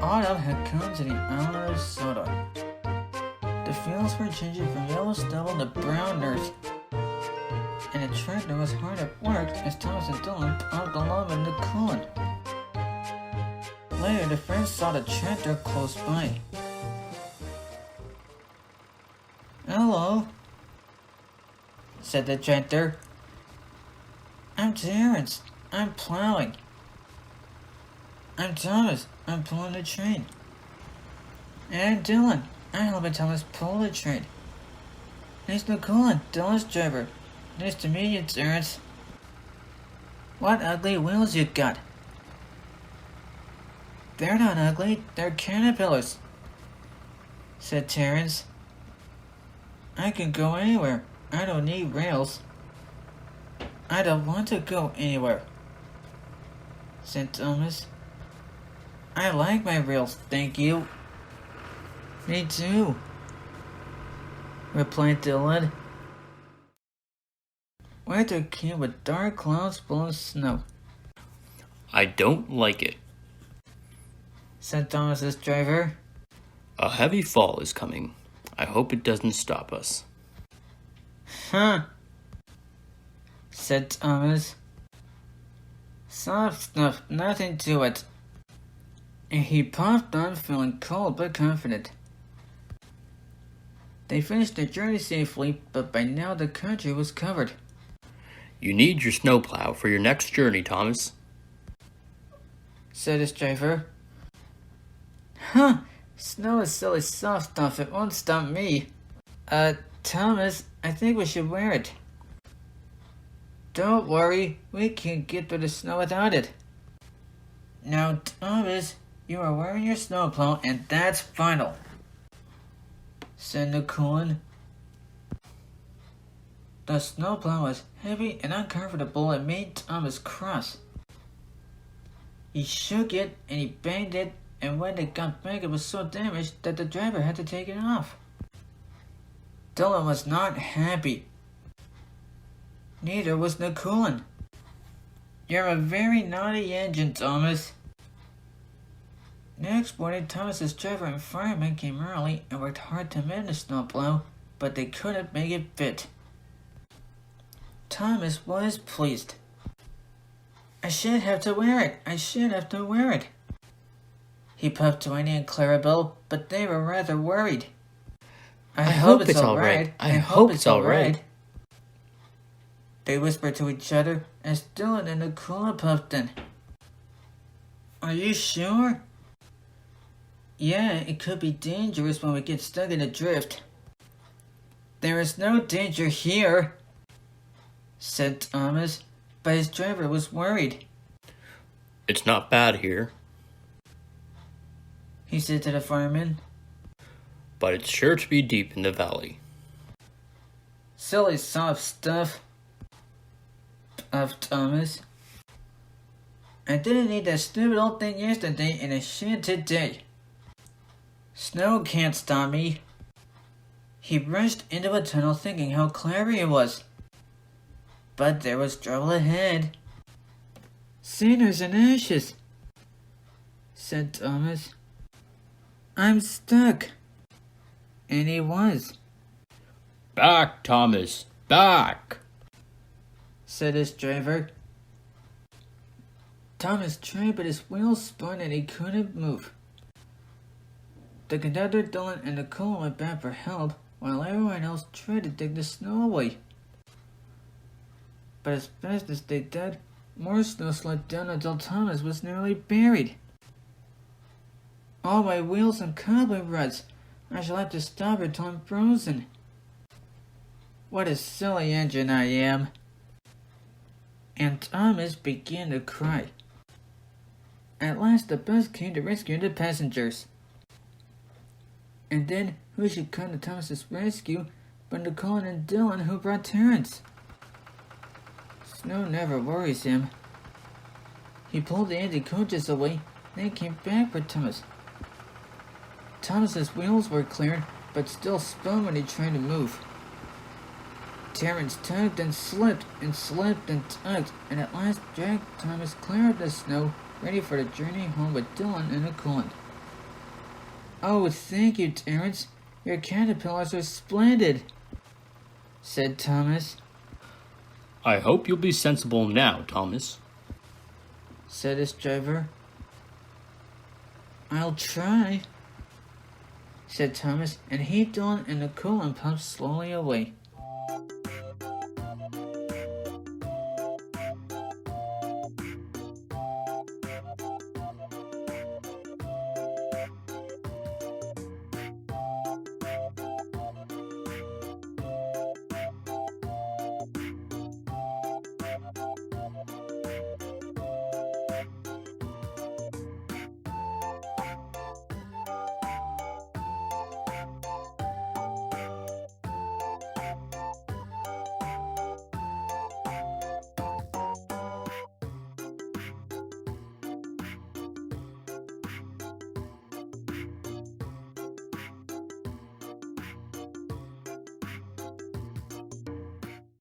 Autumn had come to the island of Soda. The fields were changing from yellow stubble to brown earth, and the tractor was hard at work as Thomas and Dylan pumped along in Nakulan. Later, the friends saw the tractor close by. "Hello," said the tractor. "I'm Terence. I'm plowing." "I'm Thomas. I'm pulling the train." "And I'm Dylan. I'm helping Thomas pull the train." "Nice Nakulan, Dylan's driver." "Nice to meet you, Terence." "What ugly wheels you got?" "They're not ugly, they're caterpillars," said Terence. "I can go anywhere. I don't need rails." "I don't want to go anywhere," said Thomas. "I like my rails, thank you." "Me too," replied Dylan. Winter came with dark clouds full of snow. "I don't like it," said Thomas's driver. "A heavy fall is coming. I hope it doesn't stop us." "Huh," said Thomas. "Soft stuff, nothing to it." And he puffed on, feeling cold but confident. They finished their journey safely, but by now the country was covered. "You need your snowplow for your next journey, Thomas," said his driver. "Huh, snow is silly soft stuff, it won't stop me." Thomas, I think we should wear it." "Don't worry, we can get through the snow without it." "Now, Thomas, you are wearing your snowplow, and that's final," said Nakulan. The snowplow was heavy and uncomfortable and made Thomas cross. He shook it and he banged it, and when it got back it was so damaged that the driver had to take it off. Dylan was not happy. Neither was Nakulan. "You're a very naughty engine, Thomas." Next morning, Thomas's driver and fireman came early and worked hard to mend the snowplow, but they couldn't make it fit. Thomas was pleased. "I should have to wear it. I should have to wear it." He puffed to Annie and Clarabelle, but they were rather worried. I hope it's all right. I hope it's all right," they whispered to each other as Dylan and Nakulan puffed in. "Are you sure?" "Yeah, it could be dangerous when we get stuck in a drift." "There is no danger here," said Thomas, but his driver was worried. "It's not bad here," he said to the fireman. "but it's sure to be deep in the valley." "Silly soft stuff," puffed Thomas. "I didn't need that stupid old thing yesterday, and I shan't today. Snow can't stop me." He rushed into a tunnel thinking how clever he was. But there was trouble ahead. "Cinders and ashes," said Thomas. "I'm stuck." And he was. "Back, Thomas, back," said his driver. Thomas tried, but his wheels spun and he couldn't move. The conductor, Dylan, and Nicole went back for help, while everyone else tried to dig the snow away. But as fast as they did, more snow slid down until Thomas was nearly buried. "All my wheels and cobweb ruts! I shall have to stop here till I'm frozen. What a silly engine I am." And Thomas began to cry. At last the bus came to rescue the passengers. And then who should come to Thomas's rescue but Nakulan and Dylan, who brought Terence. Snow never worries him. He pulled the empty coaches away, then came back for Thomas. Thomas's wheels were cleared, but still spun when he tried to move. Terence tugged and slipped and tugged, and at last dragged Thomas clear of the snow, ready for the journey home with Dylan and Nakulan. Oh, thank you, Terence. Your caterpillars are splendid, said Thomas. I hope you'll be sensible now, Thomas, said his driver. I'll try, said Thomas, and heaved on, and the Nakulan puffed slowly away.